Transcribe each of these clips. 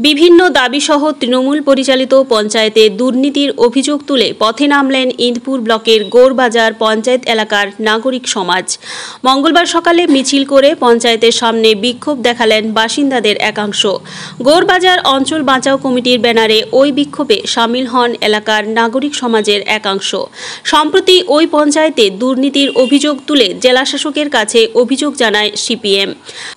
বিভিন্ন দাবিসহ তৃণমূল পরিচালিত পঞ্চায়েতে দুর্নীতির অভিযোগ তুলে পথে নামলেন ইন্দপুর ব্লকের গৌরবাজার পঞ্চায়েত এলাকার নাগরিক সমাজ। মঙ্গলবার সকালে মিছিল করে পঞ্চায়েতের সামনে বিক্ষোভ দেখালেন বাসিন্দাদের একাংশ। গৌরবাজার অঞ্চল বাঁচাও কমিটির ব্যানারে ওই বিক্ষোভে সামিল হন এলাকার নাগরিক সমাজের একাংশ। সম্প্রতি ওই পঞ্চায়েতে দুর্নীতির অভিযোগ তুলে জেলাশাসকের কাছে অভিযোগ জানায় সিপিএম।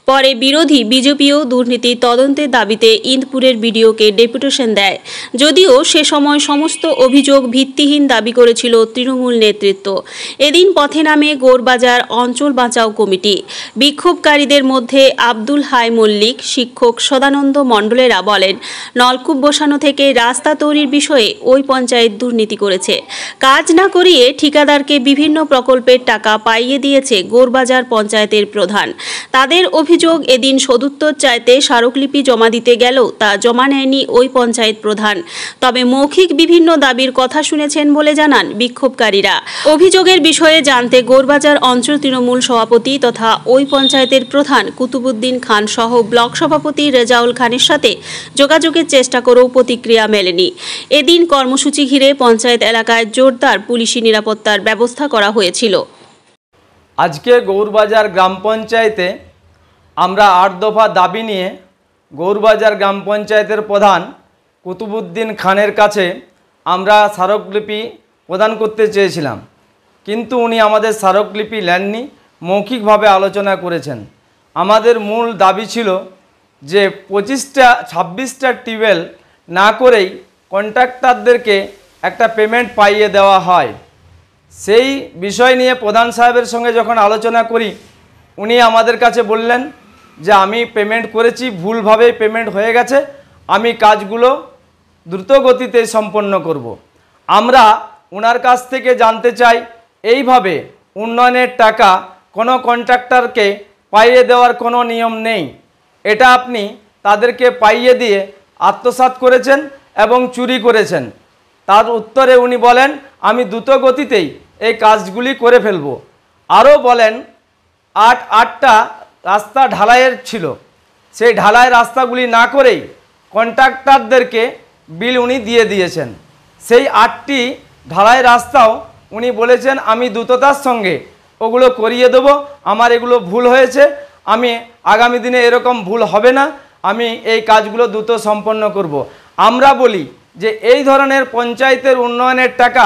পরে বিরোধী বিজেপিও দুর্নীতি তদন্তের দাবিতে ইন্দপুরের বিডিওকে ডেপুটেশন দেয়। যদিও সে সময় সমস্ত অভিযোগ ভিত্তিহীন দাবি করেছিল তৃণমূল নেতৃত্ব। এদিন পথে নামে গৌরবাজার অঞ্চল বাঁচাও কমিটি। বিক্ষোভকারীদের মধ্যে আব্দুল হাই মল্লিক, শিক্ষক সদানন্দ মণ্ডলেরা বলেন, নলকূপ বসানো থেকে রাস্তা তৈরির বিষয়ে ওই পঞ্চায়েত দুর্নীতি করেছে। কাজ না করিয়ে ঠিকাদারকে বিভিন্ন প্রকল্পের টাকা পাইয়ে দিয়েছে গৌরবাজার পঞ্চায়েতের প্রধান। তাদের অভিযোগ, এদিন সদুত্তর চাইতে স্মারকলিপি জমা দিতে গেলেও তা জমা নেয়নি ওই পঞ্চায়েত প্রধান। তবে মৌখিক বিভিন্ন দাবির কথা শুনেছেন বলে জানান বিক্ষোভকারীরা। অভিযোগের বিষয়ে জানতে গৌরবাজার অঞ্চল তৃণমূল সভাপতি তথা ওই পঞ্চায়েতের প্রধান কুতুবুদ্দিন খান সহ ব্লক সভাপতি রেজাউল খানের সাথে যোগাযোগের চেষ্টা করেও প্রতিক্রিয়া মেলেনি। এদিন কর্মসূচি ঘিরে পঞ্চায়েত এলাকায় জোরদার পুলিশি নিরাপত্তার ব্যবস্থা করা হয়েছিল। আজকে গৌরবাজার গ্রাম পঞ্চায়েতে আমরা 8 দফা দাবি নিয়ে গৌরবাজার গ্রাম পঞ্চায়েতের প্রধান কুতুবুদ্দিন খানের কাছে আমরা স্মারকলিপি প্রদান করতে চেয়েছিলাম, কিন্তু উনি আমাদের স্মারকলিপি নেননি, মৌখিকভাবে আলোচনা করেছেন। আমাদের মূল দাবি ছিল যে 26টা টিউবওয়েল না করেই কন্ট্রাক্টরদেরকে একটা পেমেন্ট পাইয়ে দেওয়া হয়। সেই বিষয় নিয়ে প্রধান সাহেবের সঙ্গে যখন আলোচনা করি, উনি আমাদের কাছে বললেন যে আমি পেমেন্ট করেছি, ভুলভাবে পেমেন্ট হয়ে গেছে, আমি কাজগুলো দ্রুত গতিতে সম্পন্ন করব। আমরা ওনার কাছ থেকে জানতে চাই, এইভাবে উন্নয়নের টাকা কোনো কন্ট্রাক্টরকে পাইয়ে দেওয়ার কোনো নিয়ম নেই। এটা আপনি তাদেরকে পাইয়ে দিয়ে আত্মসাৎ করেছেন এবং চুরি করেছেন। তার উত্তরে উনি বলেন, আমি দ্রুত গতিতেই এই কাজগুলি করে ফেলব। আরও বলেন, আটটা রাস্তা ঢালাইয়ের ছিল, সেই ঢালাই রাস্তাগুলি না করেই কন্ট্রাক্টরদেরকে বিল উনি দিয়ে দিয়েছেন। সেই 8টি ঢালাই রাস্তাও উনি বলেছেন আমি দ্রুততার সঙ্গে ওগুলো করিয়ে দেব, আমার এগুলো ভুল হয়েছে, আমি আগামী দিনে এরকম ভুল হবে না, আমি এই কাজগুলো দ্রুত সম্পন্ন করব। আমরা বলি যে এই ধরনের পঞ্চায়েতের উন্নয়নের টাকা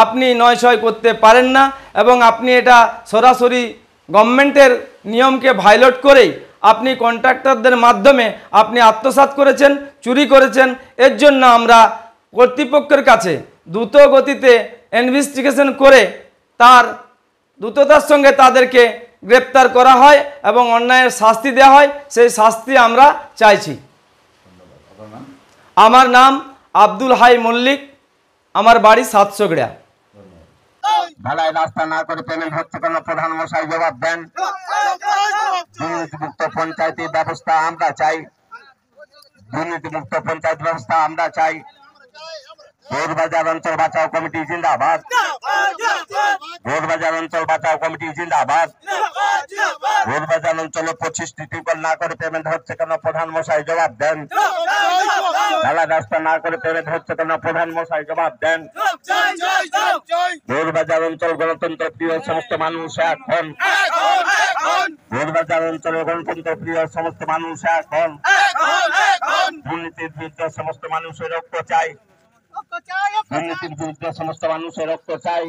আপনি নয়ছয় করতে পারেন না, এবং আপনি এটা সরাসরি গভর্নমেন্টের নিয়মকে ভায়োলেট করেই আপনি কন্ট্রাক্টরদের মাধ্যমে আপনি আত্মসাৎ করেছেন, চুরি করেছেন। এর জন্য আমরা কর্তৃপক্ষের কাছে দ্রুত গতিতে ইনভেস্টিগেশন করে তার দ্রুততার সঙ্গে তাদেরকে গ্রেপ্তার করা হয় এবং অন্যায়ের শাস্তি দেওয়া হয়, সেই শাস্তি আমরা চাইছি। আমার নাম আব্দুল হাই মল্লিক, আমার বাড়ি 700 গড়া। ঢালাই রাস্তা না করে পেমেন্ট হচ্ছে কেন, প্রধান মশাই জবাব দেন। দুর্নীতিমুক্ত পঞ্চায়েত ব্যবস্থা আমরা চাই, দুর্নীতিমুক্ত পঞ্চায়েত ব্যবস্থা আমরা চাই। গৌরবাজার অঞ্চল বাঁচাও কমিটি জিন্দাবাদ, গৌরবাজার অঞ্চল বাঁচাও কমিটি জিন্দাবাদ। গৌরবাজার অঞ্চলে 25টি টিউবওয়েল না করে পেমেন্ট হচ্ছে কেন, প্রধান মশাই জবাব দেন। ঢালাই রাস্তা না করে পেমেন্ট হচ্ছে কেন, প্রধান মশাই জবাব দেন। গৌরবাজার অঞ্চল গণতন্ত্র প্রিয় সমস্ত মানুষ এখন, গৌরবাজার অঞ্চলের গণতন্ত্র প্রিয় সমস্ত মানুষ এখন, দুর্নীতির বিরুদ্ধে সমস্ত মানুষের রক্ত চাই, দুর্নীতির বিরুদ্ধে সমস্ত মানুষের রক্ত চাই।